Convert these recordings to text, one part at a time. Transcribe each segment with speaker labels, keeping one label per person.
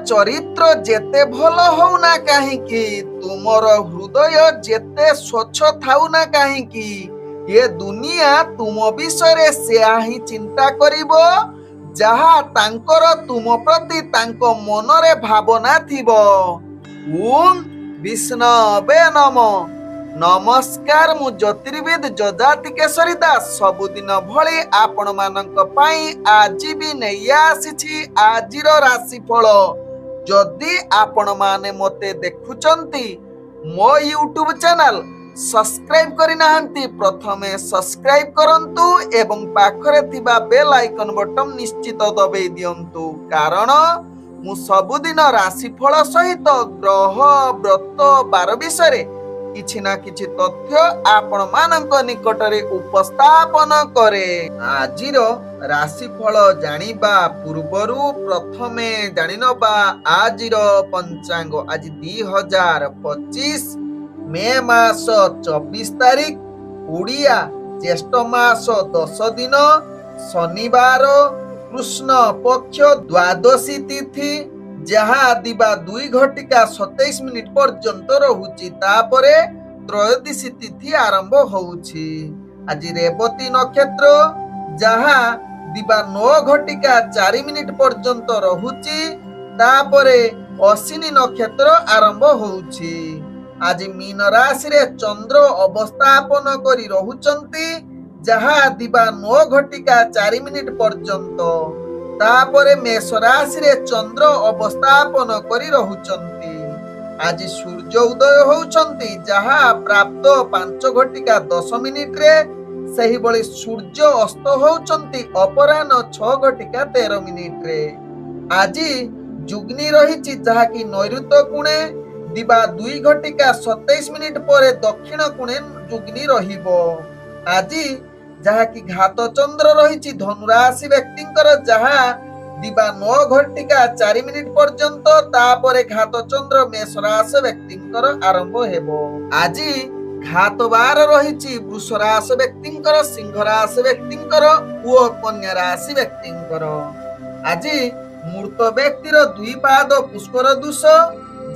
Speaker 1: चरित्र जेते भल होना कहीं तुमर हृदय जेते स्वच्छ थाउ ना कहीं ये दुनिया तुम विषय से ही चिंता करिबो जहा तांकर तुम प्रति तांको मनरे भावना थिबो। ओम विष्णवे नमः। नमस्कार मु ज्योतिर्विद जजाति केशरी दास सबुदिन भली आपण मानक पाई आज भी नहीं आसी आजिर राशिफल। जदि आपण माने मते देखुचंती मो यूट्यूब चैनल सब्सक्राइब करि नाहंती प्रथमे सब्सक्राइब करंतु एवं पाखरे थिबा बेल आइकन बटन निश्चित दबे दियंतु कारण मु सबुदिन राशिफल सहित ग्रह व्रत बार विषय किछि ना किछि तथ्य आपण मानक निकटरे उपस्थापन करे। आजिर राशिफल जानिबा पूर्वरु प्रथमे जानिनबा आजिर पंचांग। आज 2025 मे मास 24 तारिख उड़िया ज्येष्ठ मास 10 दिन शनिवार कृष्ण पक्ष द्वादशी तिथि जहा दिबा 2 घटिका 27 मिनिट पर्यंत रहुची तापरे त्रयोदशी तिथि आरंभ होउची। आज रेवती नक्षत्र जहा दिबा 9 घटिका 4 मिनिट पर्यंत रहुची तापरे अश्विनी नक्षत्र आरंभ होउची। आज मीन राशि रे चंद्र अवस्थापन करी रहुचंती जहा दिबा 9 घटिका 4 मिनिट पर्यंत तापरे मेष राशि रे चंद्र अवस्थापन करी रहुचंती। आज सूर्य उदय होउचंती जहा प्राप्त 5 घटिका 10 मिनिट रे सही बळी सूर्य अस्त होउचंती अपराह्न 6 घटिका 13 मिनिट रे। आज जुग्नी रहिची जहा कि नैऋत्य कोणे दिबा 2 घटिका 27 मिनिट परे दक्षिण कोणे जुग्नी रहिबो। आज जहा कि घात चंद्र रहिची धनुराशि व्यक्तिंकर जहा दिबा 9 घटिका 4 मिनिट पर्यंत तापरे घात चंद्र मेष राशि व्यक्तिंकर आरंभ हेबो। आज घात बार रहिची वृष राशि व्यक्तिंकर सिंह राशि व्यक्तिंकर ओ कन्या राशि व्यक्तिंकर। आज मूर्त व्यक्तिर 2 पाद पुष्कर दोष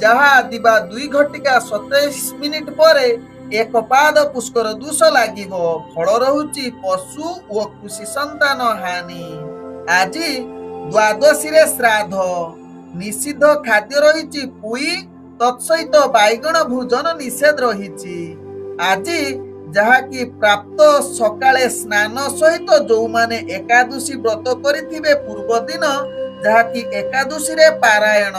Speaker 1: जहा दिबा 2 घटिका 27 मिनिट परे 1 पाद पुष्कर दोष लागिबो। फल रहुची पशु ओ कृषि संतान हानि। आज द्वादशी रे श्राद्ध निषिद्ध खाद्य रहिची पुई तत्सहित बैगण भोजन निषेध रहिची। आज जहा कि प्राप्त सकाळे स्नान सहित जो माने एकादशी व्रत करिथिबे पूर्व दिन जहा कि एकादशी रे पारायण।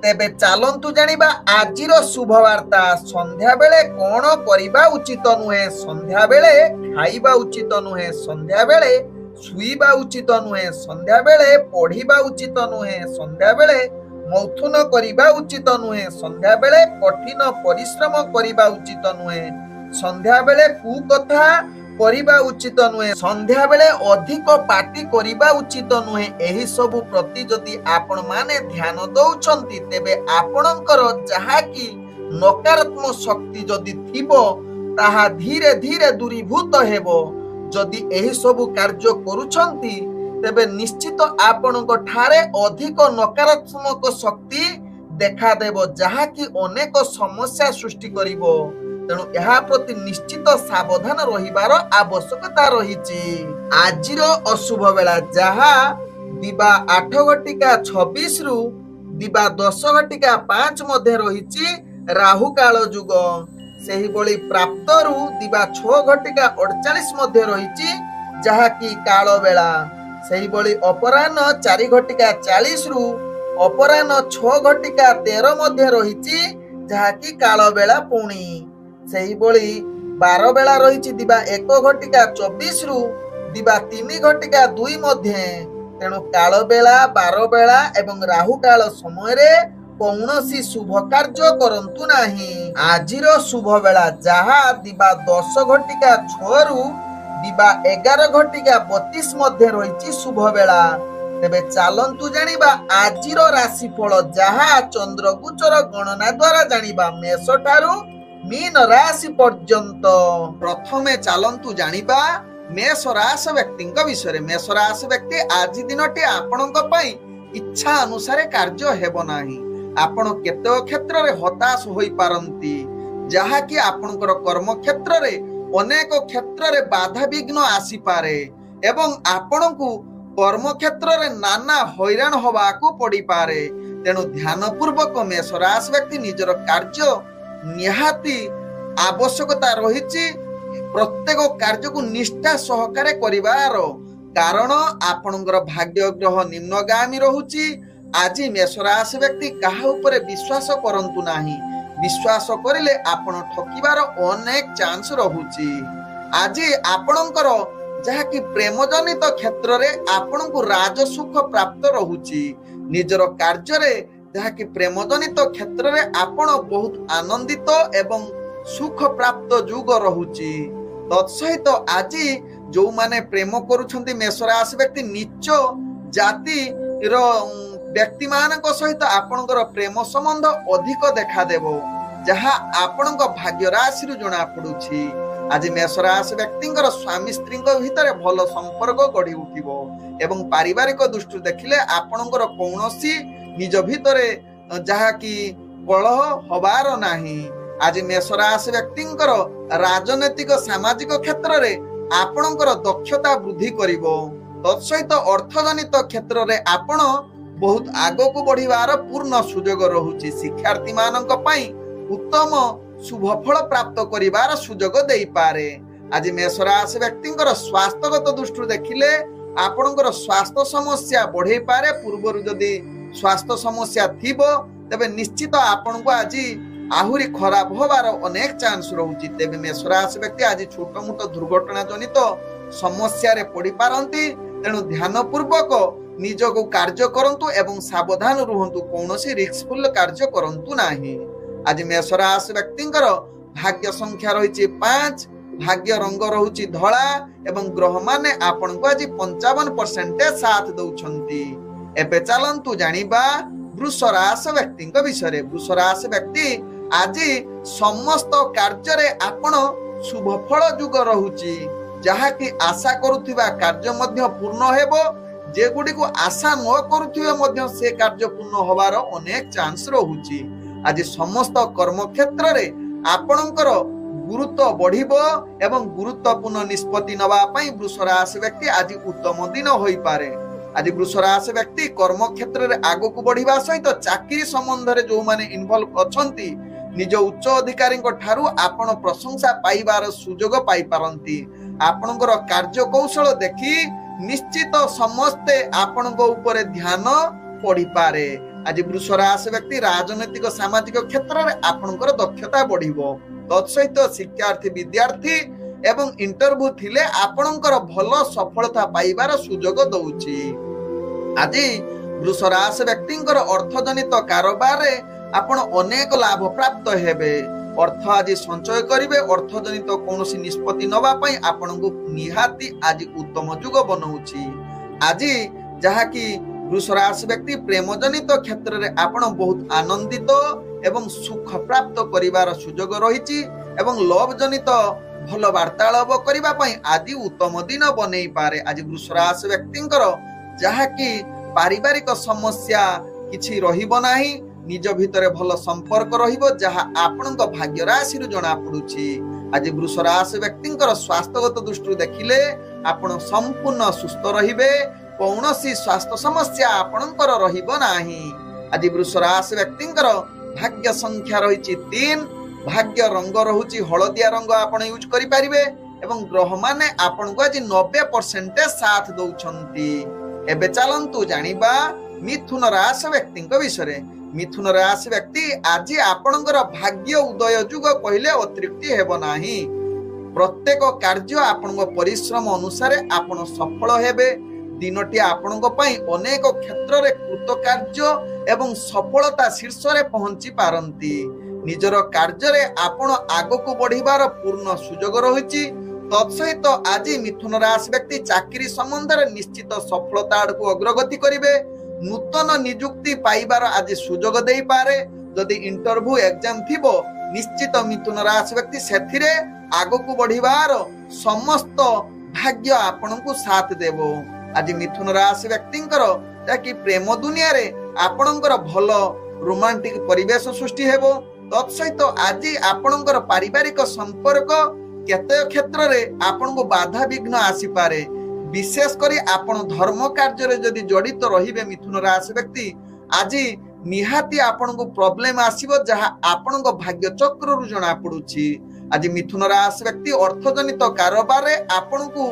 Speaker 1: तेबे चालंतु जानिबा आजिर शुभ वार्ता। संध्या बेले कोन करिबा उचित नुहे, संध्या बेले खाइबा उचित नुहे, संध्या बेले सुईबा उचित नुहे, संध्या बेले पढ़िबा उचित नुहे, संध्या बेले मौथुन करिबा उचित नुहे, संध्या बेले कठिन परिश्रम करिबा उचित नुहे, संध्या बेले कुकथा करिबा उचित नुहे, संध्या बेले अधिक पार्टी करिबा उचित नुहे। एही सब प्रति जदि आपण माने ध्यान दउछंती तेबे आपणकर जहा कि नकारात्मक शक्ति जदि थिबो ताहा धीरे धीरे दूरीभूत हेबो। जदि एही सब कार्य करूछंती तेबे निश्चित आपणक ठारे अधिक नकारात्मक शक्ति देखा देबो जहा कि अनेक समस्या सृष्टि करिबो। तेणु यह प्रति निश्चित सावधान रहिबार आवश्यकता रहिछि। आजिर अशुभ बेला जहा दिबा 8 घटिका 26 रु दिबा 10 घटिका 5 मध्ये रहिछि राहु काल जुग। सेही बळी प्राप्त रु दिबा 6 घटिका 48 मध्ये रहिछि जहा कि काल बेला। सेही बळी अपराह्न 4 घटिका 40 रु अपराह्न 6 घटिका 13 मध्ये रहिछि जहा कि काल बेला पुणी। सेही बळी 12 बेला रहिछि दिबा 1 घटिका 24 रु दिबा 3 घटिका 2 मध्ये। तेणु काल बेला 12 बेला एवं राहु काल समय रे कौनसी शुभ कार्य करंतु नाही। आजिर शुभ बेला जहा दिबा 10 घटिका 6 रु दिबा 11 घटिका 32 मध्ये रहिछि शुभ बेला। तेबे चालंतु जानिबा आजिर राशिफल जहा चंद्र गोचर गणना द्वारा जानिबा मेष ठारू मीन राशि पर्यंत। प्रथमे चालंतु जानिबा मेष राशि व्यक्ति विषय। मेष राशि व्यक्ति आज दिनटी आपणक पई ଇଚ୍ଛା ଅନୁସାରେ କାର୍ଯ୍ୟ ହେବ ନାହିଁ। ଆପଣ କେତେକ କ୍ଷେତ୍ରରେ ହତାଶ ହୋଇପାରନ୍ତି, ଯାହାକି ଆପଣଙ୍କର କର୍ମ କ୍ଷେତ୍ରରେ ଅନେକ କ୍ଷେତ୍ରରେ ବାଧାବିଘ୍ନ ଆସିପାରେ ଏବଂ ଆପଣଙ୍କୁ କର୍ମ କ୍ଷେତ୍ରରେ ନାନା ହଇରାଣ ହବାକୁ ପଡିପାରେ। ତେଣୁ ଧ୍ୟାନ ପୂର୍ବକ ମେଷ ରାଶି ବ୍ୟକ୍ତି ନିଜର କାର୍ଯ୍ୟ ନିହାତି ଆବଶ୍ୟକତା ରହିଛି ପ୍ରତ୍ୟେକ କାର୍ଯ୍ୟକୁ ନିଷ୍ଠା ସହକାରେ କରିବାର, କାରଣ ଆପଣଙ୍କର ଭାଗ୍ୟ ଗ୍ରହ ନିମ୍ନଗାମୀ ରହୁଛି। ଆଜି ମେଷ ରାଶି ବ୍ୟକ୍ତି କାହା ଉପରେ ବିଶ୍ୱାସ କରନ୍ତୁ ନାହିଁ। ବିଶ୍ୱାସ କରିଲେ ଆପଣ ଠକିବାର ଅନେକ ଚାନ୍ସ ରହୁଛି। ଆଜି ଆପଣଙ୍କର ଯାହାକି ପ୍ରେମ ଜନିତ କ୍ଷେତ୍ରରେ ଆପଣଙ୍କୁ ରାଜସୁଖ ପ୍ରାପ୍ତ ରହୁଛି। ନିଜର କାର୍ଯ୍ୟରେ ଯାହାକି ପ୍ରେମ ଜନିତ କ୍ଷେତ୍ରରେ ଆପଣ ବହୁତ ଆନନ୍ଦିତ ଏବଂ ସୁଖ ପ୍ରାପ୍ତ ଯୁଗ ରହୁଛି। ତତ୍ସହିତ ଆଜି ଯୋଉମାନେ ପ୍ରେମ କରୁଛନ୍ତି ମେଷ ରାଶି ବ୍ୟକ୍ତି ନିଚ ଜାତିର ବ୍ୟକ୍ତି ମାନଙ୍କ ସହିତ ଆପଣଙ୍କର ପ୍ରେମ ସମ୍ବନ୍ଧ ଅଧିକ ଦେଖାଦେବ, ଯାହା ଆପଣଙ୍କ ଭାଗ୍ୟ ରାଶିରୁ ଜଣା ପଡୁଛି। ଆଜି ମେଷ ରାଶି ବ୍ୟକ୍ତିଙ୍କର ସ୍ୱାମୀ ସ୍ତ୍ରୀଙ୍କ ଭିତରେ ଭଲ ସମ୍ପର୍କ ଗଢି ଉଠିବ ଏବଂ ପାରିବାରିକ ଦୃଷ୍ଟିରୁ ଦେଖିଲେ ଆପଣଙ୍କର କୌଣସି ନିଜ ଭିତରେ ଯାହାକି କଳହ ହବାର ନାହିଁ। ଆଜି ମେଷ ରାଶି ବ୍ୟକ୍ତିଙ୍କର ରାଜନୈତିକ ସାମାଜିକ କ୍ଷେତ୍ରରେ ଆପଣଙ୍କର ଦକ୍ଷତା ବୃଦ୍ଧି କରିବ। ତତ୍ସହିତ ଅର୍ଥଜନିତ କ୍ଷେତ୍ରରେ ଆପଣ ବହୁତ ଆଗକୁ ବଢିବାର ପୂର୍ଣ୍ଣ ସୁଯୋଗ ରହୁଛି। ଶିକ୍ଷାର୍ଥୀ ମାନଙ୍କ ପାଇଁ ଉତ୍ତମ ଶୁଭ ଫଳ ପ୍ରାପ୍ତ କରିବାର ସୁଯୋଗ ଦେଇପାରେ। ଆଜି ମେଷ ରାଶି ବ୍ୟକ୍ତିଙ୍କର ସ୍ୱାସ୍ଥ୍ୟଗତ ଦୃଷ୍ଟିରୁ ଦେଖିଲେ ଆପଣଙ୍କର ସ୍ୱାସ୍ଥ୍ୟ ସମସ୍ୟା ବଢେଇପାରେ। ପୂର୍ବରୁ ଯଦି ସ୍ୱାସ୍ଥ୍ୟ ସମସ୍ୟା ଥିବ ତେବେ ନିଶ୍ଚିତ ଆପଣଙ୍କୁ ଆଜି ଆହୁରି ଖରାପ ହବାର ଅନେକ ଚାନ୍ସ ରହୁଛି। ତେବେ ମେଷ ରାଶି ବ୍ୟକ୍ତି ଆଜି ଛୋଟ ମୋଟ ଦୁର୍ଘଟଣା ଜନିତ ସମସ୍ୟାରେ ପଡିପାରନ୍ତି। ତେଣୁ ଧ୍ୟାନ ପୂର୍ବକ ନିଜକୁ କାର୍ଯ୍ୟ କରନ୍ତୁ ଏବଂ ସାବଧାନ ରୁହନ୍ତୁ, କୌଣସି ରିସ୍କଫୁଲ କାର୍ଯ୍ୟ କରନ୍ତୁ ନାହିଁ। ଆଜି ମେଷ ରାଶି ବ୍ୟକ୍ତିଙ୍କର ଭାଗ୍ୟ ସଂଖ୍ୟା ରହିଛି 5, ଭାଗ୍ୟ ରଙ୍ଗ ରହୁଛି ଧଳା ଏବଂ ଗ୍ରହ ମାନେ ଆପଣଙ୍କୁ ଆଜି 55% ସାଥ ଦଉଛନ୍ତି। ଏବେ ଚାଲନ୍ତୁ ଜାଣିବା ବୃଷ ରାଶି ବ୍ୟକ୍ତିଙ୍କ ବିଷୟରେ। ବୃଷ ରାଶି ବ୍ୟକ୍ତି ଆଜି ସମସ୍ତ କାର୍ଯ୍ୟରେ ଆପଣ ଶୁଭ ଫଳ ଯୁଗ ରହୁଛି, ଯାହାକି ଆଶା କରୁଥିବା କାର୍ଯ୍ୟ ମଧ୍ୟ ପୂର୍ଣ୍ଣ ହେବ। ଯେଗୁଡ଼ିକୁ ଆଶା ନ କରୁଥିବେ ମଧ୍ୟ ସେ କାର୍ଯ୍ୟ ପୂର୍ଣ୍ଣ ହବାର ଅନେକ ଚାନ୍ସ ରହୁଛି। ଆଜି ସମସ୍ତ କର୍ମ କ୍ଷେତ୍ରରେ ଆପଣଙ୍କର ଗୁରୁତ୍ୱ ବଢିବ ଏବଂ ଗୁରୁତ୍ୱପୂର୍ଣ୍ଣ ନିଷ୍ପତ୍ତି ନେବା ପାଇଁ ବୃଷ ରାଶି ବ୍ୟକ୍ତି ଆଜି ଉତ୍ତମ ଦିନ ହୋଇପାରେ। ଆଜି ବୃଷ ରାଶି ବ୍ୟକ୍ତି କର୍ମ କ୍ଷେତ୍ରରେ ଆଗକୁ ବଢିବା ସହିତ ଚାକିରି ସମ୍ବନ୍ଧରେ ଯୋଉମାନେ ଇନଭଲ୍ଭ ଅଛନ୍ତି ନିଜ ଉଚ୍ଚ ଅଧିକାରୀଙ୍କ ଠାରୁ ଆପଣ ପ୍ରଶଂସା ପାଇବାର ସୁଯୋଗ ପାଇପାରନ୍ତି। ଆପଣଙ୍କର କାର୍ଯ୍ୟ କୌଶଳ ଦେଖି ନିଶ୍ଚିତ ସମସ୍ତେ ଆପଣଙ୍କ ଉପରେ ଧ୍ୟାନ ପଡିପାରେ। ଆଜି ବୃଷ ରାଶି ବ୍ୟକ୍ତି ରାଜନୈତିକ ସାମାଜିକ କ୍ଷେତ୍ରରେ ଆପଣଙ୍କର ଦକ୍ଷତା ବଢିବ। ତତ୍ସହିତ ଶିକ୍ଷାର୍ଥୀ ବିଦ୍ୟାର୍ଥୀ ଏବଂ ଇଣ୍ଟରଭ୍ୟୁ ଥିଲେ ଆପଣଙ୍କର ଭଲ ସଫଳତା ପାଇବାର ସୁଯୋଗ ଦଉଛି। ଆଜି ବୃଷ ରାଶି ବ୍ୟକ୍ତିଙ୍କର ଅର୍ଥଜନିତ କାରବାରରେ ଆପଣ ଅନେକ ଲାଭ ପ୍ରାପ୍ତ ହେବେ। ଅର୍ଥ ଆଜି ସଞ୍ଚୟ କରିବେ। ଅର୍ଥଜନିତ କୌଣସି ନିଷ୍ପତ୍ତି ନେବା ପାଇଁ ଆପଣଙ୍କୁ ନିହାତି ଆଜି ଉତ୍ତମ ଯୁଗ ବନଉଛି। ଆଜି ଯାହାକି ବୃଷ ରାଶି ବ୍ୟକ୍ତି ପ୍ରେମ ଜନିତ କ୍ଷେତ୍ରରେ ଆପଣ ବହୁତ ଆନନ୍ଦିତ ଏବଂ ସୁଖ ପ୍ରାପ୍ତ କରିବାର ସୁଯୋଗ ରହିଛି ଏବଂ ଲଭ ଜନିତ ଭଲ ବାର୍ତ୍ତାଳାପ କରିବା ପାଇଁ ଆଜି ଉତ୍ତମ ଦିନ ବନେଇ ପାରେ। ଆଜି ବୃଷ ରାଶି ବ୍ୟକ୍ତିଙ୍କର ଯାହାକି ପାରିବାରିକ ସମସ୍ୟା କିଛି ରହିବ ନାହିଁ। ନିଜ ଭିତରେ ଭଲ ସମ୍ପର୍କ ରହିବ, ଯାହା ଆପଣଙ୍କ ଭାଗ୍ୟ ରାଶିରୁ ଜଣା ପଡୁଛି। ଆଜି ବୃଷ ରାଶି ବ୍ୟକ୍ତିଙ୍କର ସ୍ୱାସ୍ଥ୍ୟଗତ ଦୃଷ୍ଟିରୁ ଦେଖିଲେ ଆପଣ ସମ୍ପୂର୍ଣ୍ଣ ସୁସ୍ଥ ରହିବେ। କୌଣସି ସ୍ୱାସ୍ଥ୍ୟ ସମସ୍ୟା ଆପଣଙ୍କର ରହିବ ନାହିଁ। ଆଜି ବୃଷ ରାଶି ବ୍ୟକ୍ତିଙ୍କର ଭାଗ୍ୟ ସଂଖ୍ୟା ରହିଛି 3, ଭାଗ୍ୟ ରଙ୍ଗ ରହୁଛି ହଳଦିଆ ରଙ୍ଗ, ଆପଣ ୟୁଜ କରିପାରିବେ ଏବଂ ଗ୍ରହ ମାନେ ଆପଣଙ୍କୁ ଆଜି 90% ସାଥ ଦଉଛନ୍ତି। ଏବେ ଚାଲନ୍ତୁ ଜାଣିବା ମିଥୁନ ରାଶି ବ୍ୟକ୍ତିଙ୍କ ବିଷୟରେ। ମିଥୁନ ରାଶି ବ୍ୟକ୍ତି ଆଜି ଆପଣଙ୍କର ଭାଗ୍ୟ ଉଦୟ ଯୁଗ କହିଲେ ଅତ୍ୟୁକ୍ତି ହେବ ନାହିଁ। ପ୍ରତ୍ୟେକ କାର୍ଯ୍ୟ ଆପଣଙ୍କ ପରିଶ୍ରମ ଅନୁସାରେ ଆପଣ ସଫଳ ହେବେ। ଦିନଟି ଆପଣଙ୍କ ପାଇଁ ଅନେକ କ୍ଷେତ୍ରରେ କୃତକାର୍ଯ୍ୟ ଏବଂ ସଫଳତା ଶୀର୍ଷରେ ପହଞ୍ଚି ପାରନ୍ତି। ନିଜର କାର୍ଯ୍ୟରେ ଆପଣ ଆଗକୁ ବଢିବାର ପୂର୍ଣ୍ଣ ସୁଯୋଗ ରହିଛି। ତତ୍ସହିତ ଆଜି ମିଥୁନ ରାଶି ବ୍ୟକ୍ତି ଚାକିରି ସମ୍ବନ୍ଧରେ ନିଶ୍ଚିତ ସଫଳତା ଆଡକୁ ଅଗ୍ରଗତି କରିବେ। ନୂତନ ନିଯୁକ୍ତି ପାଇବାର ଆଜି ସୁଯୋଗ ଦେଇପାରେ। ଯଦି ଇଣ୍ଟରଭ୍ୟୁ ଏକ୍ଜାମ ଥିବ ନିଶ୍ଚିତ ମିଥୁନ ରାଶି ବ୍ୟକ୍ତି ସେଥିରେ ଆଗକୁ ବଢିବାର ସମସ୍ତ ଭାଗ୍ୟ ଆପଣଙ୍କୁ ସାଥ ଦେବ। ଆଜି ମିଥୁନ ରାଶି ବ୍ୟକ୍ତିଙ୍କର ଯାହାକି ପ୍ରେମ ଦୁନିଆରେ ଆପଣଙ୍କର ଭଲ ରୋମାଣ୍ଟିକ ପରିବେଶ ସୃଷ୍ଟି ହେବ। ତତ୍ସହିତ ଆଜି ଆପଣଙ୍କର ପାରିବାରିକ ସମ୍ପର୍କ କେତେ କ୍ଷେତ୍ରରେ ଆପଣଙ୍କୁ ବାଧାବିଘ୍ନ ଆସିପାରେ। ବିଶେଷ କରି ଆପଣ ଧର୍ମ କାର୍ଯ୍ୟରେ ଯଦି ଜଡ଼ିତ ରହିବେ ମିଥୁନ ରାଶି ବ୍ୟକ୍ତି, ଆଜି ନିହାତି ଆପଣଙ୍କୁ ପ୍ରୋବ୍ଲେମ ଆସିବ, ଯାହା ଆପଣଙ୍କ ଭାଗ୍ୟ ଚକ୍ରରୁ ଜଣା ପଡୁଛି। ଆଜି ମିଥୁନ ରାଶି ବ୍ୟକ୍ତି ଅର୍ଥଜନିତ କାରବାରରେ ଆପଣଙ୍କୁ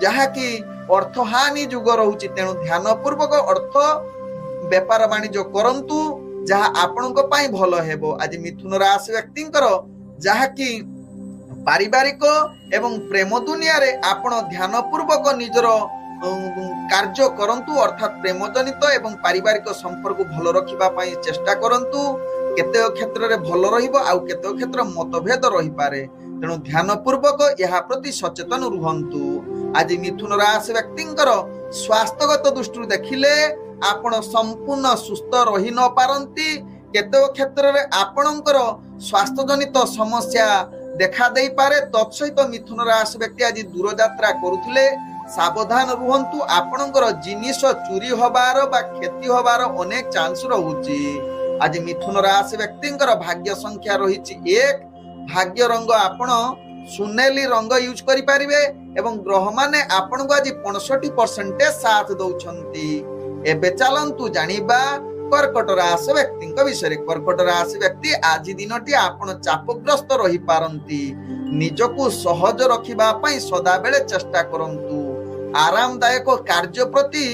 Speaker 1: ଯାହାକି ଅର୍ଥହାନି ଯୁଗ ରହୁଛି, ତେଣୁ ଧ୍ୟାନ ପୂର୍ବକ ଅର୍ଥ ବେପାର ବାଣିଜ୍ୟ କରନ୍ତୁ, ଯାହା ଆପଣଙ୍କ ପାଇଁ ଭଲ ହେବ। ଆଜି ମିଥୁନ ରାଶି ବ୍ୟକ୍ତିଙ୍କର ଯାହାକି ପାରିବାରିକ ଏବଂ ପ୍ରେମ ଦୁନିଆରେ ଆପଣ ଧ୍ୟାନ ପୂର୍ବକ ନିଜର କାର୍ଯ୍ୟ କରନ୍ତୁ, ଅର୍ଥାତ୍ ପ୍ରେମ ଜନିତ ଏବଂ ପାରିବାରିକ ସମ୍ପର୍କ ଭଲ ରଖିବା ପାଇଁ ଚେଷ୍ଟା କରନ୍ତୁ। କେତେକ କ୍ଷେତ୍ରରେ ଭଲ ରହିବ, ଆଉ କେତେକ କ୍ଷେତ୍ର ମତଭେଦ ରହିପାରେ, ତେଣୁ ଧ୍ୟାନ ପୂର୍ବକ ଏହା ପ୍ରତି ସଚେତନ ରୁହନ୍ତୁ। ଆଜି ମିଥୁନ ରାଶି ବ୍ୟକ୍ତିଙ୍କର ସ୍ୱାସ୍ଥ୍ୟଗତ ଦୃଷ୍ଟିରୁ ଦେଖିଲେ ଆପଣ ସମ୍ପୂର୍ଣ୍ଣ ସୁସ୍ଥ ରହି ନ ପାରନ୍ତି। କେତେକ କ୍ଷେତ୍ରରେ ଆପଣଙ୍କର ସ୍ୱାସ୍ଥ୍ୟଜନିତ ସମସ୍ୟା ଦେଖା ଦେଇପାରେ। ତତ୍ସହିତ ମିଥୁନ ରାଶି ବ୍ୟକ୍ତି ଆଜି ଦୂରଯାତ୍ରା କରୁଥିଲେ ସାବଧାନ ରୁହନ୍ତୁ। ଆପଣଙ୍କର ଜିନିଷ ଚୋରି ହବାର ବା କ୍ଷତି ହବାର ଅନେକ ଚାନ୍ସ ରହୁଛି। ଆଜି ମିଥୁନ ରାଶି ବ୍ୟକ୍ତିଙ୍କର ଭାଗ୍ୟ ସଂଖ୍ୟା ରହିଛି 1। ଭାଗ୍ୟ ରଙ୍ଗ ଆପଣ ସୁନେଲି ରଙ୍ଗ ୟୁଜ କରିପାରିବେ ଏବଂ ଗ୍ରହମାନେ ଆପଣଙ୍କୁ ଆଜି 65% ସାଥ ଦଉଛନ୍ତି। ଏବେ ଚାଲନ୍ତୁ ଜାଣିବା କର୍କଟ ରାଶି ବ୍ୟକ୍ତିଙ୍କ ବିଷୟରେ। କର୍କଟ ରାଶି ବ୍ୟକ୍ତି ଆଜି ଦିନଟି ଆପଣ ଚାପଗ୍ରସ୍ତ ରହିପାରନ୍ତି। ନିଜକୁ ସହଜ ରଖିବା ପାଇଁ ସଦାବେଳେ ଚେଷ୍ଟା କରନ୍ତୁ। ଆରାମଦାୟକ କାର୍ଯ୍ୟ ପ୍ରତି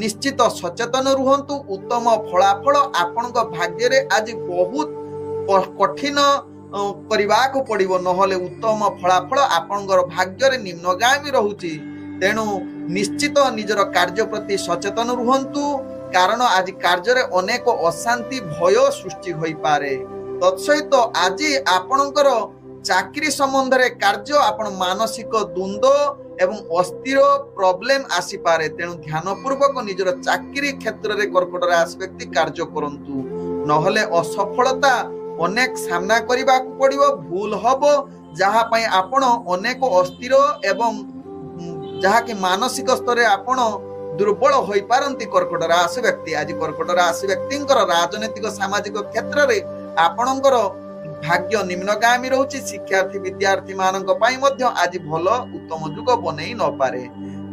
Speaker 1: ନିଶ୍ଚିତ ସଚେତନ ରୁହନ୍ତୁ। ଉତ୍ତମ ଫଳାଫଳ ଆପଣଙ୍କ ଭାଗ୍ୟରେ ଆଜି ବହୁତ କଠିନ କରିବାକୁ ପଡିବ, ନହେଲେ ଉତ୍ତମ ଫଳାଫଳ ଆପଣଙ୍କର ଭାଗ୍ୟରେ ନିମ୍ନଗାମୀ ରହୁଛି। ତେଣୁ ନିଶ୍ଚିତ ନିଜର କାର୍ଯ୍ୟ ପ୍ରତି ସଚେତନ ରୁହନ୍ତୁ, କାରଣ ଆଜି କାର୍ଯ୍ୟରେ ଅନେକ ଅଶାନ୍ତି ଭୟ ସୃଷ୍ଟି ହୋଇପାରେ। ତତ୍ସହିତ ଆଜି ଆପଣଙ୍କର ଚାକିରି ସମ୍ବନ୍ଧରେ କାର୍ଯ୍ୟ ଆପଣ ମାନସିକ ଦ୍ୱନ୍ଦ୍ୱ ଏବଂ ଅସ୍ଥିର ପ୍ରୋବ୍ଲେମ ଆସିପାରେ, ତେଣୁ ଧ୍ୟାନ ପୂର୍ବକ ନିଜର ଚାକିରି କ୍ଷେତ୍ରରେ କର୍କଟ ରାଶି ବ୍ୟକ୍ତି କାର୍ଯ୍ୟ କରନ୍ତୁ, ନହେଲେ ଅସଫଳତା ଅନେକ ସାମ୍ନା କରିବାକୁ ପଡିବ, ଭୁଲ ହବ, ଯାହା ପାଇଁ ଆପଣ ଅନେକ ଅସ୍ଥିର ଏବଂ ଯାହାକି ମାନସିକ ସ୍ତରରେ ଆପଣ ଦୁର୍ବଳ ହୋଇପାରନ୍ତି କର୍କଟ ରାଶି ବ୍ୟକ୍ତି। ଆଜି କର୍କଟ ରାଶି ବ୍ୟକ୍ତିଙ୍କର ରାଜନୈତିକ ସାମାଜିକ କ୍ଷେତ୍ରରେ ଆପଣଙ୍କର ଭାଗ୍ୟ ନିମ୍ନଗାମୀ ରହୁଛି। ଶିକ୍ଷାର୍ଥୀ ବିଦ୍ୟାର୍ଥୀ ମାନଙ୍କ ପାଇଁ ମଧ୍ୟ ଆଜି ଭଲ ଉତ୍ତମ ଯୁଗ ବନେଇ ନପାରେ।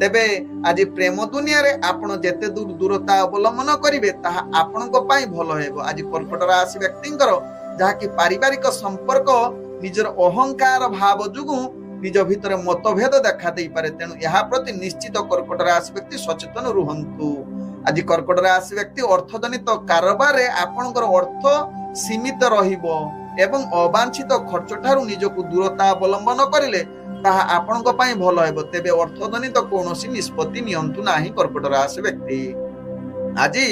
Speaker 1: ତେବେ ଆଜି ପ୍ରେମ ଦୁନିଆରେ ଆପଣ ଯେତେ ଦୂରତା ଅବଲମ୍ବନ କରିବେ ତାହା ଆପଣଙ୍କ ପାଇଁ ଭଲ ହେବ। ଆଜି କର୍କଟ ରାଶି ବ୍ୟକ୍ତିଙ୍କର ଯାହାକି ପାରିବାରିକ ସମ୍ପର୍କ ନିଜର ଅହଙ୍କାର ଭାବ ଯୋଗୁଁ ନିଜ ଭିତରେ ମତଭେଦ ଦେଖା ଦେଇପାରେ, ତେଣୁ ଏହା ପ୍ରତି ନିଶ୍ଚିତ କର୍କଟ ରାଶି ବ୍ୟକ୍ତି ସଚେତନ ରୁହନ୍ତୁ। ଆଜି କର୍କଟ ରାଶି ବ୍ୟକ୍ତି ଅର୍ଥଜନିତ କାରବାରରେ ଆପଣଙ୍କର ଅର୍ଥ ସୀମିତ ରହିବ ଏବଂ ଅବାଞ୍ଛିତ ଖର୍ଚ୍ଚ ଠାରୁ ନିଜକୁ ଦୂରତା ଅବଲମ୍ବନ କରିଲେ ତାହା ଆପଣଙ୍କ ପାଇଁ ଭଲ ହେବ। ତେବେ ଅର୍ଥଜନିତ କୌଣସି ନିଷ୍ପତ୍ତି ନିଅନ୍ତୁ ନାହିଁ କର୍କଟ ରାଶି ବ୍ୟକ୍ତି। ଆଜି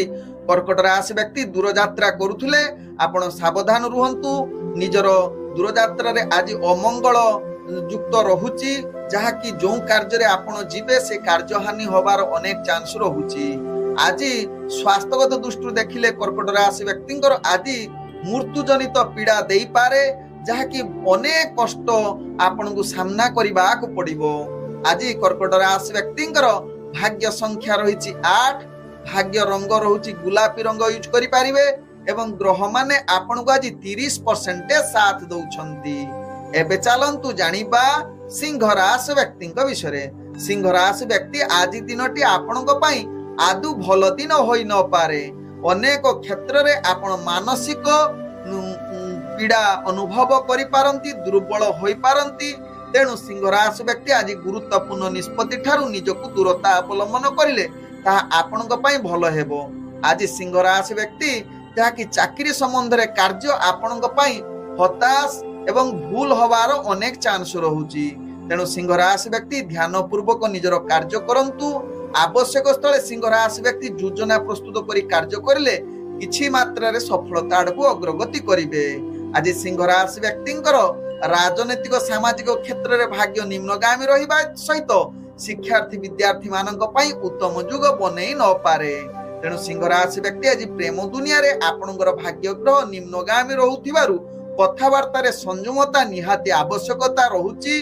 Speaker 1: କର୍କଟ ରାଶି ବ୍ୟକ୍ତି ଦୂରଯାତ୍ରା କରୁଥିଲେ ଆପଣ ସାବଧାନ ରୁହନ୍ତୁ। ନିଜର ଦୂରଯାତ୍ରାରେ ଆଜି ଅମଙ୍ଗଳ ଯୁକ୍ତ ରହୁଛି, ଯାହାକି ଯେଉଁ କାର୍ଯ୍ୟରେ ଆପଣ ଯିବେ ସେ କାର୍ଯ୍ୟହାନି ହବାର ଅନେକ ଚାନ୍ସ ରହୁଛି। ଆଜି ସ୍ୱାସ୍ଥ୍ୟଗତ ଦୃଷ୍ଟିରୁ ଦେଖିଲେ କର୍କଟ ରାଶି ବ୍ୟକ୍ତିଙ୍କର ଆଜି ମୃତ୍ୟୁଜନିତ ପୀଡା ଦେଇପାରେ, ଯାହାକି ଅନେକ କଷ୍ଟ ଆପଣଙ୍କୁ ସାମ୍ନା କରିବାକୁ ପଡିବ। ଆଜି କର୍କଟ ରାଶି ବ୍ୟକ୍ତିଙ୍କର ଭାଗ୍ୟ ସଂଖ୍ୟା ରହିଛି 8। ଭାଗ୍ୟ ରଙ୍ଗ ରହୁଛି ଗୋଲାପୀ ରଙ୍ଗ ୟୁଜ କରିପାରିବେ ଏବଂ ଗ୍ରହମାନେ ଆପଣଙ୍କୁ ଆଜି 30% ସାଥ ଦଉଛନ୍ତି। ଏବେ ଚାଲନ୍ତୁ ଜାଣିବା ସିଂହ ରାଶି ବ୍ୟକ୍ତିଙ୍କ ବିଷୟରେ। ସିଂହ ରାଶି ବ୍ୟକ୍ତି ଆଜି ଦିନଟି ଆପଣଙ୍କ ପାଇଁ ଆଦୌ ଭଲ ଦିନ ହୋଇ ନପାରେ। ଅନେକ କ୍ଷେତ୍ରରେ ଆପଣ ମାନସିକ ପୀଡା ଅନୁଭବ କରିପାରନ୍ତି, ଦୁର୍ବଳ ହୋଇପାରନ୍ତି। ତେଣୁ ସିଂହ ରାଶି ବ୍ୟକ୍ତି ଆଜି ଗୁରୁତ୍ୱପୂର୍ଣ୍ଣ ନିଷ୍ପତ୍ତି ଠାରୁ ନିଜକୁ ଦୂରତା ଅବଲମ୍ବନ କରିଲେ ତାହା ଆପଣଙ୍କ ପାଇଁ ଭଲ ହେବ। ଆଜି ସିଂହ ରାଶି ବ୍ୟକ୍ତି ଯାହାକି ଚାକିରି ସମ୍ବନ୍ଧରେ କାର୍ଯ୍ୟ ଆପଣଙ୍କ ପାଇଁ ହତାଶ ଏବଂ ଭୁଲ ହବାର ଅନେକ ଚାନ୍ସ ରହୁଛି, ତେଣୁ ସିଂହ ରାଶି ବ୍ୟକ୍ତି ଧ୍ୟାନ ପୂର୍ବକ ନିଜର କାର୍ଯ୍ୟ କରନ୍ତୁ। ଆବଶ୍ୟକ ସ୍ଥଳେ ସିଂହ ରାଶି ବ୍ୟକ୍ତି ଯୋଜନା ପ୍ରସ୍ତୁତ କରି କାର୍ଯ୍ୟ କରିଲେ କିଛି ମାତ୍ରାରେ ସଫଳତା ଆଡକୁ ଅଗ୍ରଗତି କରିବେ। ଆଜି ସିଂହ ରାଶି ବ୍ୟକ୍ତିଙ୍କର ରାଜନୈତିକ ସାମାଜିକ କ୍ଷେତ୍ରରେ ଭାଗ୍ୟ ନିମ୍ନଗାମୀ ରହିବା ସହିତ ଶିକ୍ଷାର୍ଥୀ ବିଦ୍ୟାର୍ଥୀ ମାନଙ୍କ ପାଇଁ ଉତ୍ତମ ଯୁଗ ବନେଇ ନପାରେ। ତେଣୁ ସିଂହ ରାଶି ବ୍ୟକ୍ତି ଆଜି ପ୍ରେମ ଦୁନିଆରେ ଆପଣଙ୍କର ଭାଗ୍ୟ ଗ୍ରହ ନିମ୍ନଗାମୀ ରହୁଥିବାରୁ କଥାବାର୍ତ୍ତାରେ ସଂଯମତା ନିହାତି ଆବଶ୍ୟକତା ରହୁଛି,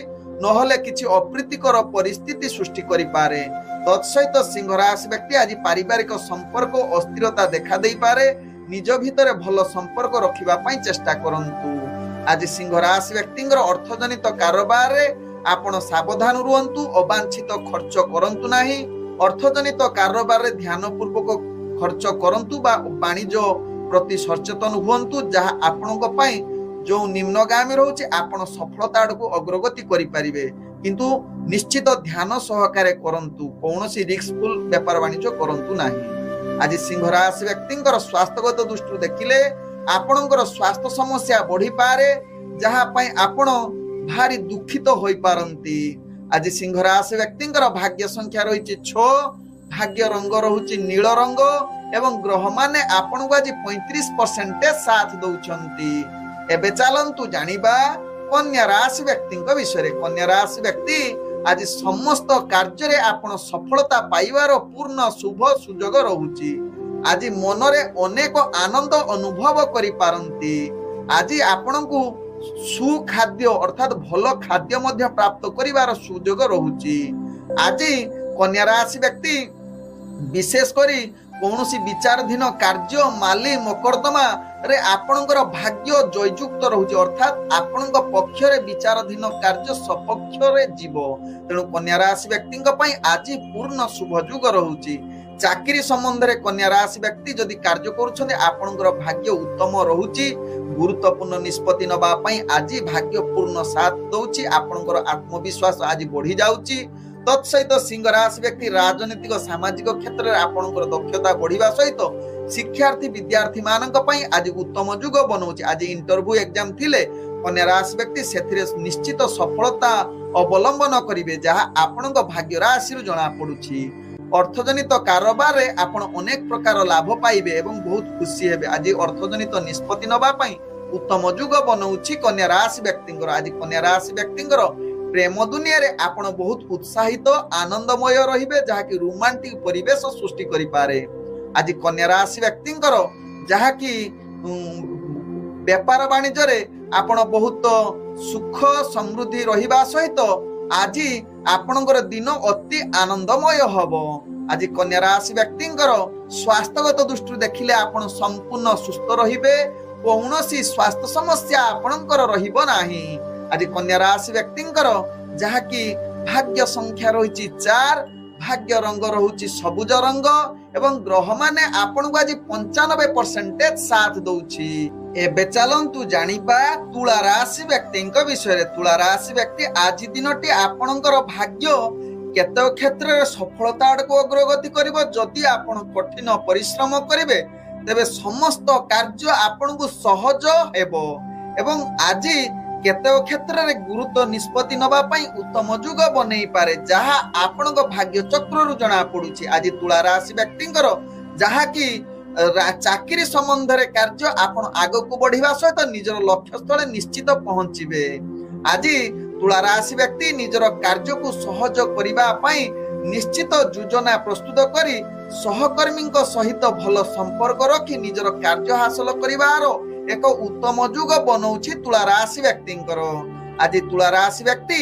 Speaker 1: ନହେଲେ କିଛି ଅପ୍ରୀତିକର ପରିସ୍ଥିତି ସୃଷ୍ଟି କରିପାରେ। तत्सहित सिंह राशि व्यक्ति आज पारिवारिक संपर्क अस्थिरता देखा दे पारे निज भितर भल संपर्क रखिबा पई चेष्टा करंतु। आज सिंह राशि व्यक्ति अर्थजनित कारोबार रे आपण सावधान रुहंतु अवांछित खर्च करंतु नाही। अर्थजनित कारोबार रे ध्यान पूर्वक खर्च करंतु बा वाणिज्य प्रति सचेतन हुअंतु जहा आपणक पई जो निम्नगामी रहउछि आपण सफलता आडको अग्रगति करि परिबे किंतु निश्चित ध्यान सहकारे करंतु कौनसी रिस्कफुल व्यापार वाणिज्य करंतु नाही। आज सिंह राशि व्यक्तिंकर स्वास्थ्यगत दृष्टि देखिले आपणकर स्वास्थ्य समस्या बढ़ी पारे जहा पई आपण भारी दुखित होई पारंती। आज सिंह राशि व्यक्तिंकर भाग्य संख्या रहिछि 6, भाग्य रंग रहुछि नील रंग एवं ग्रह माने आपण को आज 35% साथ दउछंती। एबे चलंतु जानिबा कन्या राशि व्यक्ति विषय। कन्या राशि व्यक्ति आज समस्त कार्य रे आपण सफलता पाइबार पूर्ण शुभ सुजोग रहुछि। आज मनरे अनेक आनंद अनुभव करि पारंती। आज आपण को सुखाद्य अर्थात भल खाद्य मध्य प्राप्त करिवार सुजोग रहुछि। आज कन्या राशि व्यक्ति विशेष करी कौनसी विचाराधीन कार्य माली मकरदमा रे आपणकर भाग्य जययुक्त रहुछि अर्थात आपणक पक्ष रे विचाराधीन कार्य सपक्ष रे जीव। तेणु कन्या राशि व्यक्ति पई आज पूर्ण शुभ युग रहुछि। चाकरी संबंध रे कन्या राशि व्यक्ति जदि कार्य करूछन्ते आपणकर भाग्य उत्तम रहुछि। गुरुत्वपूर्ण निष्पत्ति नबा पई आज भाग्य पूर्ण साथ दउछि। आपणकर आत्मविश्वास आज बढ़ी जाउछि। तत्सहित सिंह राशि व्यक्ति राजनीतिक सामाजिक क्षेत्र में आपणकर दक्षता बढ़िबा सहित शिक्षार्थी विद्यार्थी मानक पई आज उत्तम युग बनउछि। आज इंटरव्यू एग्जाम थिले कन्या राशि व्यक्ति सेथिरे निश्चित सफलता अवलंबन करिवे जहा आपणक भाग्य राशि रु जणा पडुछि। अर्थजनित कारोबार रे आपण अनेक प्रकार लाभ पाइबे एवं बहुत खुशी हेबे। आज अर्थजनित निष्पत्ति नबा पई उत्तम युग बनउछि कन्या राशि व्यक्तिंकर। आज कन्या राशि व्यक्तिंकर प्रेम दुनिया रे आपण बहुत उत्साहित आनंदमय रहिबे जहा कि रोमांटिक परिवेश सृष्टि करि पारे। आज कन्या राशि व्यक्तिंकर जहा कि व्यापार वाणिज्य रे आपण बहुत सुख समृद्धि रहिबा सहित आज आपणकर दिन अति आनंदमय हबो। आज कन्या राशि व्यक्तिंकर स्वास्थ्यगत दृष्टि देखिले आपण संपूर्ण सुस्थ रहिबे कौनसी स्वास्थ्य समस्या आपणकर रहिबो नाही। आज कन्या राशि व्यक्तिंकर जहा कि भाग्य संख्या रही 4, भाग्य रंग रहुछि सबुज रंग एवं ग्रह माने आपण को आज 95% साथ दउछि। एबे चलंतु जानिबा तुला राशि व्यक्ति विषय। तुला राशि व्यक्ति आज दिनटी आपणकर भाग्य केते क्षेत्र रे सफलता आडको अग्रगति करिवो। जदि आपण कठिन परिश्रम करिवे तेबे समस्त कार्य आपण को सहज हेबो एवं आज केते क्षेत्र रे गुरुत्व निष्पत्ति नबा पई उत्तम युग बनै पारे जहा आपणक भाग्य चक्र रु जणा पडुछि। आज तुला राशि व्यक्तिंकर जहा कि चाकरी संबंध रे कार्य आपण आगो को बढ़िबा सहित निजर लक्ष्य स्थले निश्चित पहुंचिबे। आज तुला राशि व्यक्ति निजर कार्य को सहज करिबा पई निश्चित योजना प्रस्तुत करी सहकर्मी सहित भल संपर्क रखी निजर कार्य हासिल करिवार एक उत्तम युग बनउछि तुला राशि व्यक्तिंकर। आज तुला राशि व्यक्ति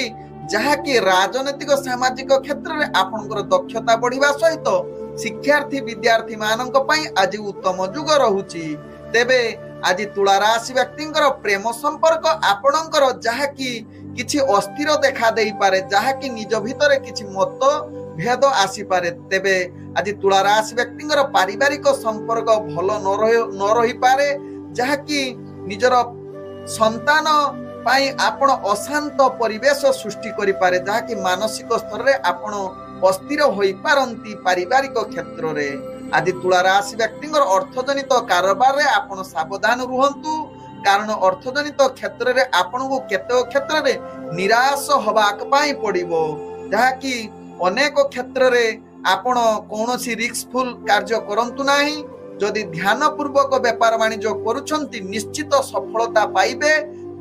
Speaker 1: जहा कि राजनीतिक सामाजिक क्षेत्र में आपनकर दक्षता बढ़िबा सहित शिक्षार्थी विद्यार्थी मानक पई आज उत्तम युग रहुछि। तेबे आज तुला राशि व्यक्तिंकर प्रेम संपर्क आपनकर जहा कि किछि अस्थिर देखा देई पारे जहा कि निज भितरे किछि मत भेद आसी पारे। तेबे आज तुला राशि व्यक्तिंकर पारिवारिक संपर्क भल न रही पारे जहा कि निजर संतान पाई आपण अशांत परिवेश सृष्टि करि पारे जहा कि मानसिक स्तर रे आपण अस्थिर होई पारंती पारिवारिक क्षेत्र रे। आज तुला राशि व्यक्तिंकर अर्थजनित कारोबार रे आपण सावधान रुहंतु कारण अर्थजनित क्षेत्र रे आपण को केते क्षेत्र रे निराश होबाक पाई पड़िबो जहा कि अनेक क्षेत्र रे आपण कोनोसी रिस्कफुल कार्य करंतु नाही। जदि ध्यान पूर्वक व्यापार वाणिज्य करूछंती निश्चित सफलता पाइबे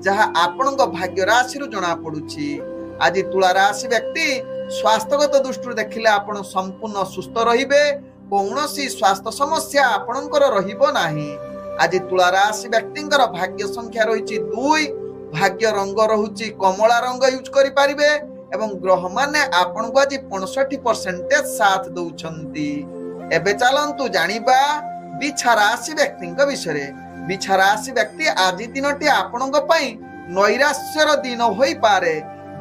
Speaker 1: जहा आपणक भाग्य राशि रु जणा पडुछि। आज तुला राशि व्यक्ति स्वास्थ्यगत दृष्टि देखिले आपण संपूर्ण सुस्थ रहिबे कौनसी स्वास्थ्य समस्या आपणकर रहिबो नाही। आज तुला राशि व्यक्तिंकर भाग्य संख्या रहिछि 2, भाग्य रंग रहुछि कमला रंग यूज करि पारिबे एवं ग्रह माने आपन को आज 65% साथ दउछंती। एबे चलंतु जानिबा बिछा राशि व्यक्ति विषय। बिछा राशि व्यक्ति आज दिनटी आपन नैराश्यर दिन होई पारे।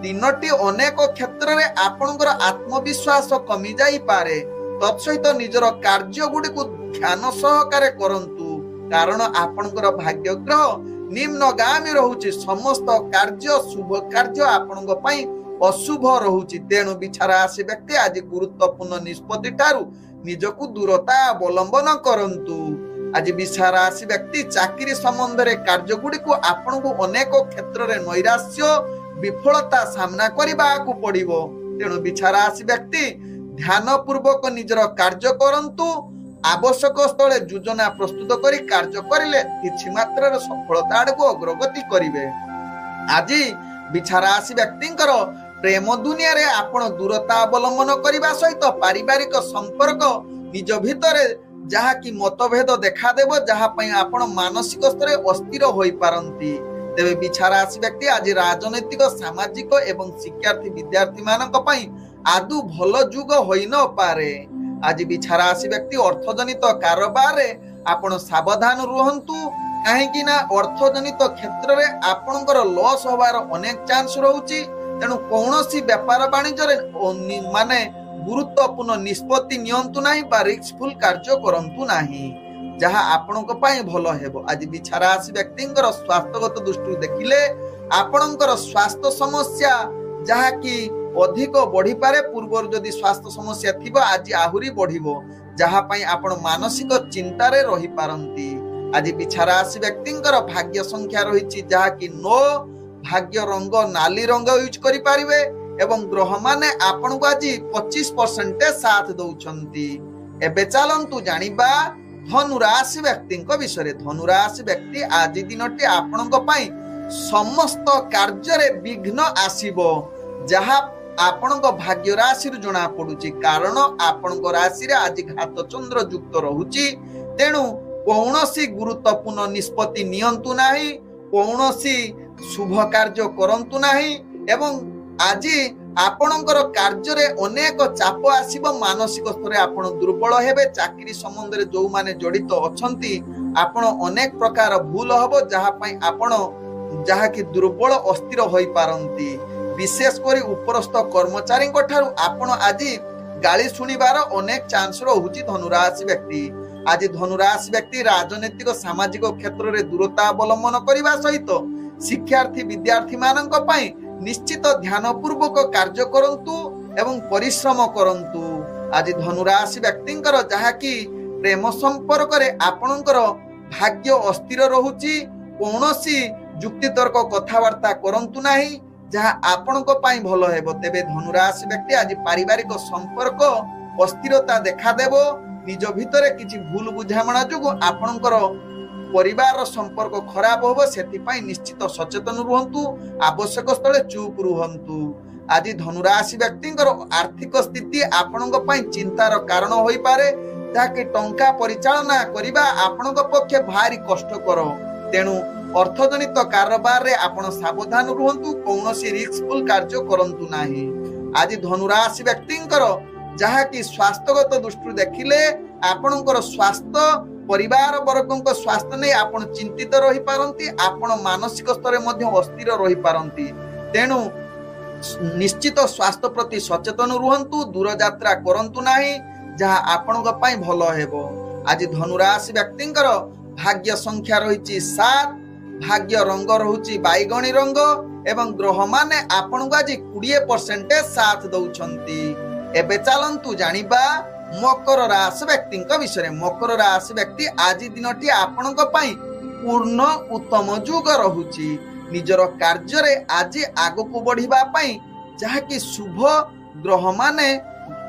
Speaker 1: दिनटी अनेक क्षेत्र में आपनकर आत्मविश्वास कमी जाई पारे। तत्सहित निजर कार्य गुडी को ध्यान सहकारे करंतु, कारण आपनकर भाग्य ग्रह निम्नगामी रहुछि। समस्त कार्य शुभ कार्य आपनक पई अशुभ रहुछि। तेणु बिछा राशि व्यक्ति आज गुरुत्वपूर्ण निष्पत्ति ठारू निजकु दूरता अवलंबन करंतु। आज बिछा राशि व्यक्ति चाकरी संबंध रे कार्य गुडी को आपनकु अनेक क्षेत्र रे नैराश्य विफलता सामना करबा को पड़िबो। तेणु बिछा राशि व्यक्ति ध्यान पूर्वक निजर कार्य करंतु। आवश्यक स्थले योजना प्रस्तुत करी कार्य करिले किछि मात्रा सफलता आडको अग्रगति करिवे। आज बिछा राशि व्यक्तिंकर प्रेम दुनिया रे आपण दूरता अवलंबन करबा सहित पारिवारिक संपर्क निज भितरे जहा कि मतभेद देखा देबो, जहा पई आपण मानसिक स्तरे अस्थिर होई पारंती। तेबे बिछा राशि व्यक्ति आज राजनैतिक सामाजिक एवं शिक्षार्थी विद्यार्थी मानक पई आदु भल जुग होई न पारे। आज बिछा राशि व्यक्ति अर्थजनित कारोबार रे आपण सावधान रुहंतु, काहेकि ना अर्थजनित क्षेत्र रे आपनकर लॉस होबार अनेक चांस रहउची। तेणु कौनसी व्यापार वाणिज्य रे माने गुरुत्वपूर्ण निष्पत्ति नियंतु नाही बा रिस्कफुल कार्य करंतु नाही, जहा आपनक पई भलो हेबो। आज बिछा राशि व्यक्तिंकर स्वास्थ्यगत दृष्टि देखिले आपनकर स्वास्थ्य समस्या जहा कि अधिक बढ़ी पारे। पूर्व जदि स्वास्थ्य समस्या थिबो आज आहुरी बढ़िबो, जहा पई आपण मानसिक चिंता रे रही पारंती। आज बिछा राशि व्यक्तिंकर भाग्य संख्या रहिछि जहा कि 9। भाग्य रंग नाली रंग यूज करि पारिबे एवं ग्रह माने आपण को आज 25% साथ दउछंती। एबे चलंतु जानिबा धनु राशि व्यक्तिंक विषय। धनु राशि व्यक्ति आज दिनटी आपनक पई समस्त कार्य रे विघ्न आसीबो, जहा आपनक भाग्य राशि रु जणा पडुची। कारण आपनक राशि रे आज घात चंद्र युक्त रहुची। तेणु कौनसी गुरुत्वपूर्ण निष्पत्ति नियंतु नाही, कौनसी शुभ कार्य करंतु नाही एवं आज आपनकर कार्य रे अनेक चाप आसीबो। मानसिक स्तरे आपण दुर्बल हेबे। चाकरी संबंध रे जो माने जड़ित अछंती आपण अनेक प्रकार भूल हबो, जहा पई आपण जहा कि दुर्बल अस्थिर होई पारंती। विशेष करी उपरस्थ कर्मचारी ठारू आपण आज गाली सुनिबार अनेक चांस रहुची धनु राशि व्यक्ति। आज धनु राशि व्यक्ति राजनीतिक सामाजिक क्षेत्र रे दूरता अवलंबन करबा सहित शिक्षार्थी विद्यार्थी मानक पई निश्चित ध्यान पूर्वक कार्य करंतु एवं परिश्रम करंतु। आज धनु राशि व्यक्तिंकर जहा कि प्रेम संपर्क रे आपनकर भाग्य अस्थिर रहुची। कौनसी जुक्ति तर्क कथावार्ता करंतु नाही, जहा आपनक पई भलो हेबो। तेबे धनु राशि व्यक्ति आज पारिवारिक संपर्क अस्थिरता देखा देबो। निज भितरे किछि भूल बुझामणा जुगु आपनकर परिवार संपर्क खराब होबो, सेति पई निश्चित सचेतन रुहंतु। आवश्यक स्थले चुप रुहंतु। आज धनु राशि व्यक्तिंकर आर्थिक स्थिति आपनक पई चिंतार कारण होई पारे, ताकि टंका परिचालना करिबा आपनक पक्षे भारी कष्टकर। तेणु अर्थजनित कारोबार रे आपण सावधान रुहंतु, कौनसी रिस्कफुल कार्य करंतु नाही। आज धनु राशि व्यक्तिंकर जहा कि स्वास्थ्यगत दृष्टि देखिले आपनकर स्वास्थ्य परिवार वर्गक स्वास्थ्य नै आपण चिंतित रही पारंती। आपण मानसिक स्तर मध्ये अस्थिर रही पारंती। तेणु निश्चित स्वास्थ्य प्रति सचेतन रुहंतु, दूर यात्रा करंतु नाही, जहा आपनक पई भलो हेबो। आज धनु राशि व्यक्तिंकर भाग्य संख्या रहिछि 7। भाग्य रंग रहुछि बैगणी रंग एवं ग्रह माने आपन को आज 20% साथ दउछंती। एबे चलंतु जानिबा मकर राशि व्यक्तिंक विषय। मकर राशि व्यक्ति आज दिनटी आपनक पई पूर्ण उत्तम जुग रहुछि। निजर कार्य रे आज आगो को बढ़िबा पई जहा कि शुभ ग्रह माने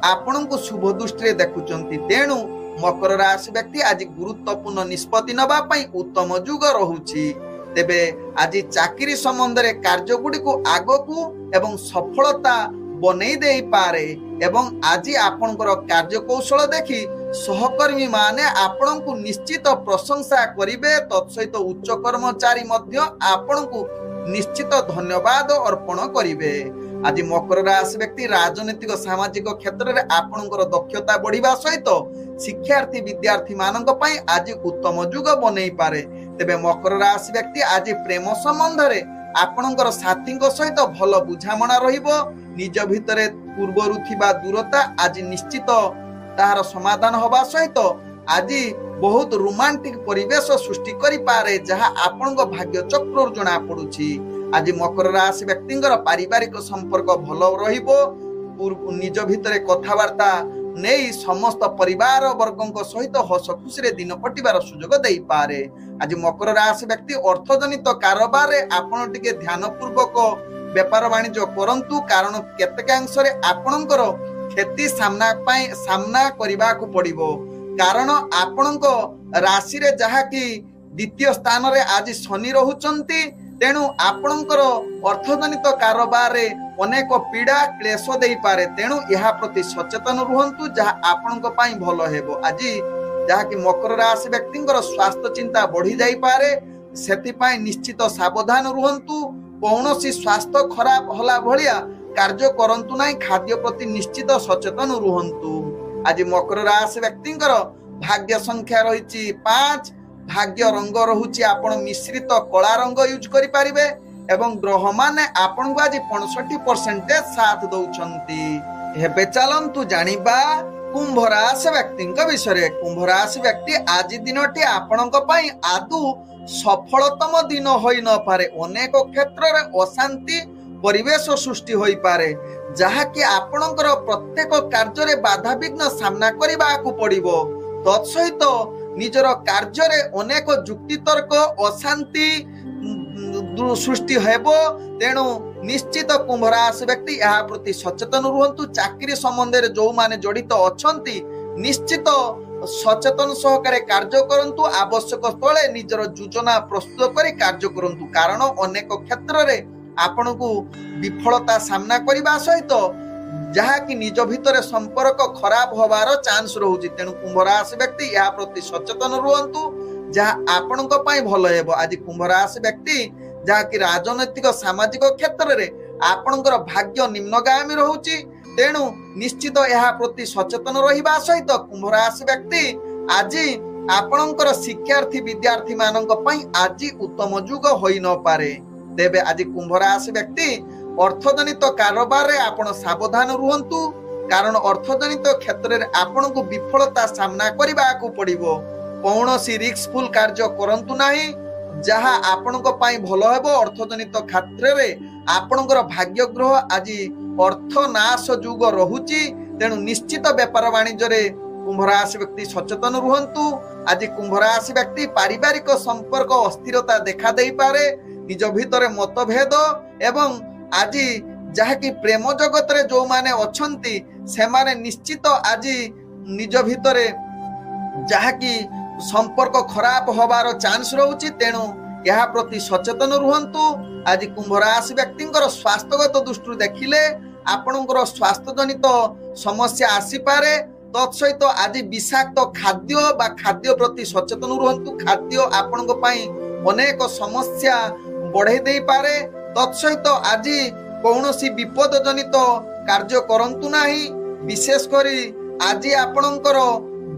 Speaker 1: आपन को शुभ दृष्टि रे देखुचंती। तेणु मकर राशि व्यक्ति आज गुरुत्वपूर्ण निष्पत्ति नबा पई उत्तम जुग रहुछि। तेबे आज चाकरी संबंध रे कार्य गुडी को आगो को एवं सफलता बनै देई पारे एवं आज आपनकर कार्य कौशल देखि सहकर्मी माने आपन को निश्चित प्रशंसा करिवे। तत्सहित उच्च कर्मचारी मध्य आपन को निश्चित धन्यवाद अर्पण करिवे। आज मकर राशि व्यक्ति राजनीतिक सामाजिक क्षेत्र में आपणकर दक्षता बढ़िबा सहित शिक्षार्थी विद्यार्थी मानक पई आज उत्तम युग बनई पारे। तेबे मकर राशि व्यक्ति आज प्रेम संबंध रे आपणकर साथी सहित भल बुझामणा रहिबो। निज भितरे पूर्वरु थिबा दूरता आज निश्चित तार समाधान होबा सहित आज बहुत रोमांटिक परिवेश सृष्टि करि पारे, जहा आपणक भाग्य चक्र जना पडुछि। आज मकर राशि व्यक्तिंकर पारिवारिक संपर्क भल रहिबो। निज भितरे कथावार्ता नहीं समस्त परिवार वर्गों सहित हस खुशी रे दिन कटिबार सुजोग देई पारे। आज मकर राशि व्यक्ति अर्थजनित कारोबार रे आपण टिके ध्यान पूर्वक व्यापार वाणिज्य करंतु, कारण केतकांश रे आपणकर क्षति सामना करबा को पड़िबो। कारण आपणको राशि रे जहा कि द्वितीय स्थान रे आज शनि रहुचंती, तेणु आपणकर अर्थजनित कारोबार रे अनेक पीड़ा क्लेश देई पारे। तेणु यहा प्रति सचेतन रुहंतु, जहा आपणक पई भलो हेबो। आज जहा कि मकर राशि व्यक्तिंकर स्वास्थ्य चिंता बढ़ी जाई पारे, सेति पई निश्चित सावधान रुहंतु। कौनसी स्वास्थ्य खराब होला भलिया कार्य करंतु नाही। खाद्य प्रति निश्चित सचेतन रुहंतु। आज मकर राशि व्यक्तिंकर भाग्य संख्या रहिछि 5। भाग्य रंग रहुछि आपण मिश्रित कला रंग यूज करि पारिबे एवं ग्रह माने आपण को आज 65% साथ दउछंती। हेबे चलंतु जानिबा कुंभ राशि व्यक्तिंक विषय। कुंभ राशि व्यक्ति आज दिनटी आपणक पई आदु सफलतम दिन होई न पारे। अनेक क्षेत्र रे अशांति परिवेश सृष्टि होई पारे, जहा कि आपणकर प्रत्येक कार्य रे बाधा विघ्न सामना करबा को पड़िबो। तत्सहित निजर कार्य रे अनेक जुक्ति तर्क अशांति सृष्टि हेबो। तेणु निश्चित कुंभ राशि व्यक्ति यहा प्रति सचेतन रुहंतु। चाकरी संबंध रे जो माने जड़ित अछंती निश्चित सचेतन सहकारे कार्य करंतु। आवश्यक स्थले निजर योजना प्रस्तुत करी कार्य करंतु, कारण अनेक क्षेत्र रे आपण को विफलता सामना करबा सहित जहा कि निज भितर संपर्क खराब होबार चांस रहुछि। तेणु कुंभ राशि व्यक्ति यहा प्रति सचेतन रुहंतु, जहा आपणक पई भलो हेबो। आज कुंभ राशि व्यक्ति जहा कि राजनैतिक सामाजिक क्षेत्र रे आपणकर भाग्य निम्नगामी रहुछि। तेणु निश्चित यहा प्रति सचेतन रहिबा सहित कुंभ राशि व्यक्ति आज आपणकर शिक्षार्थी विद्यार्थी मानक पई आज उत्तम युग होई न पारे। तेबे आज कुंभ राशि व्यक्ति अर्थजनित कारोबार रे आपण सावधान रुहंतु, कारण अर्थजनित क्षेत्र रे आपण को विफलता सामना करबा को पड़िबो। कौनसी रिस्कफुल कार्य करंतु नाही, जहा आपणक पई भलो हेबो। अर्थजनित क्षेत्र रे आपणकर भाग्य ग्रह आज अर्थ नाश युग रहुछि। तेणु निश्चित व्यापार वाणिज्य रे कुंभ राशि व्यक्ति सचेतन रुहंतु। आज कुंभ राशि व्यक्ति पारिवारिक संपर्क अस्थिरता देखा देई पारे। निज भितरे मतभेद एवं आज जहा कि प्रेम जगत रे जो माने अछंती से माने निश्चित आज निज भितरे जहा कि संपर्क खराब होबार चांस रहुछि। तेणु यहा प्रति सचेतन रुहंतु। आज कुंभ राशि व्यक्तिंकर स्वास्थ्यगत दृष्टि देखिले आपणकर स्वास्थ्य जनित समस्या आसी पारे। तत्सहित आज विषाक्त खाद्य बा खाद्य प्रति सचेतन रुहंतु। खाद्य आपणक पई अनेक समस्या बढ़े दे पारे। तत्सहित आज कौनसी विपद जनित कार्य करंतु नाही। विशेष करी आज आपणकर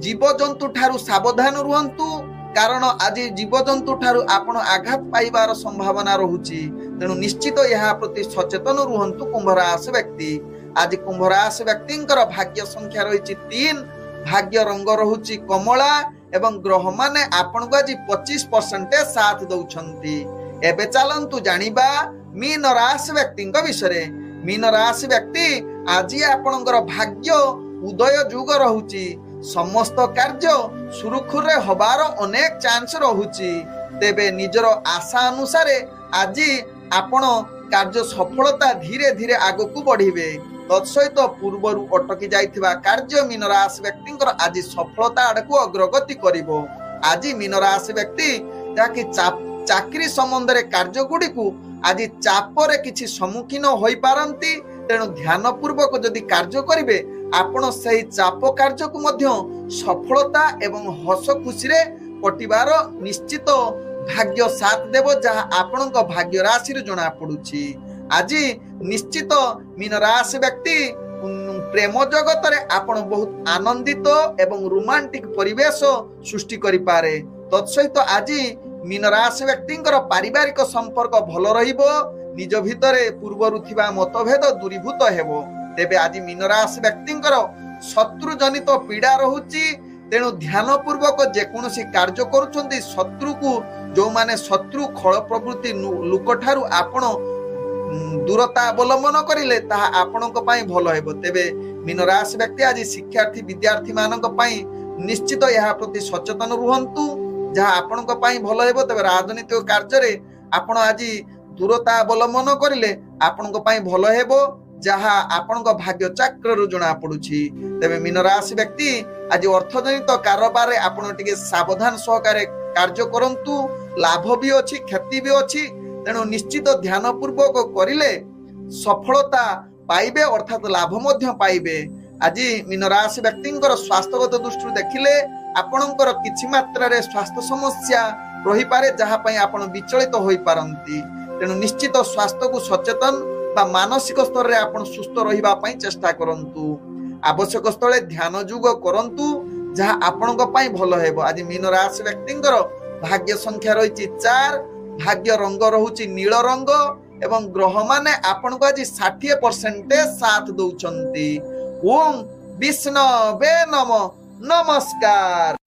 Speaker 1: जीवजंतु ठारू सावधान रुहंतु, कारण आज जीवजंतु ठारू आपण आघात पाइबार संभावना रहुछि। तेणु निश्चित यहा प्रति सचेतन रुहंतु कुंभ राशि व्यक्ति। आज कुंभ राशि व्यक्तिंकर भाग्य संख्या रहिछि 3। भाग्य रंग रहुछि कमला एवं ग्रह माने आपण को आज 25% साथ दउछंती। एबे चलंतु जानिबा मीन राशि व्यक्तिंक विषय। मीन राशि व्यक्ति आज आपणकर भाग्य उदय युग रहुछि। समस्त कार्य सुरुखुर रे हबार अनेक चांस रहुछि। तेबे निजर आशा अनुसार आज आपण कार्य सफलता धीरे धीरे आगो को बढ़िबे। तत्सहित पूर्वरु अटकी जाइथिबा कार्य मीन राशि व्यक्तिंकर आज सफलता आडकु अग्रगति करिवो। आज मीन राशि व्यक्ति ताकि चाकरी संबंध रे कार्य गुडी को आज चापरे किछि सम्मुखीन होई पारंती। तेणु ध्यान पूर्वक जदि कार्य करिवे आपण सही चाप कार्य को मध्य सफलता एवं हस खुशी रे कटिबार निश्चित भाग्य साथ देव, जहा आपणक भाग्य राशि रे जणा पडुछि। आज निश्चित मीन राशि व्यक्ति प्रेम जगत रे आपण बहुत आनंदित एवं रोमांटिक परिवेश सृष्टि करि पारे। तत्सहित आज मीन राशि व्यक्तिंकर पारिवारिक संपर्क भल रहिबो, निज भितरे पूर्वरु थिबा मतभेद दूरीभूत हेबो। तेबे आज मीन राशि व्यक्तिंकर शत्रु जनित पीड़ा रहुची, तेणु ध्यान पूर्वक जेकोसी कार्य करुछंती शत्रु को जो माने शत्रु खळ प्रवृत्ति लोक ठारू आपण दूरता अवलंबन करिले ताहा आपणक पई भल हेबो। तेबे मीन राशि व्यक्ति आज शिक्षार्थी विद्यार्थी मानक पई निश्चित यहा प्रति सचेतन रुहंतु, जहा आपणक पई भल हेबो। तेबे राजनीतिक कार्य रे आपण आज दूरता अवलंबन करिले आपणक पई भल हेबो, जहा आपणक भाग्य चक्र रु जणा पडुछि। तेबे मीन राशि व्यक्ति आज अर्थजनित कारोबार रे आपण टिके सावधान सहकारे कार्य करंतु, लाभ भी अछि क्षति भी अछि, तेणु निश्चित ध्यान पूर्वक करिले सफलता पाइबे अर्थात लाभ मध्य पाइबे। आज मीन राशि व्यक्तिंकर स्वास्थ्यगत दृष्टि देखिले आपणकर किछि मात्रा रे स्वास्थ्य समस्या रही पारे, जहा पई आपण विचलित होई पारंती। तेणु निश्चित स्वास्थ्य को सचेतन बा मानसिक स्तर रे आपण सुस्थ रहिबा पई चेष्टा करंतु। आवश्यक स्थले ध्यान युग करंतु, जहा आपणक पई भल हेबो। आज मीन राशि व्यक्तिंकर भाग्य संख्या रहिछि 4, भाग्य रंग रहुछि नील रंग एवं ग्रह माने आपण को आज 60% साथ दउचंती। ओम विष्णवे नमः। नमस्कार।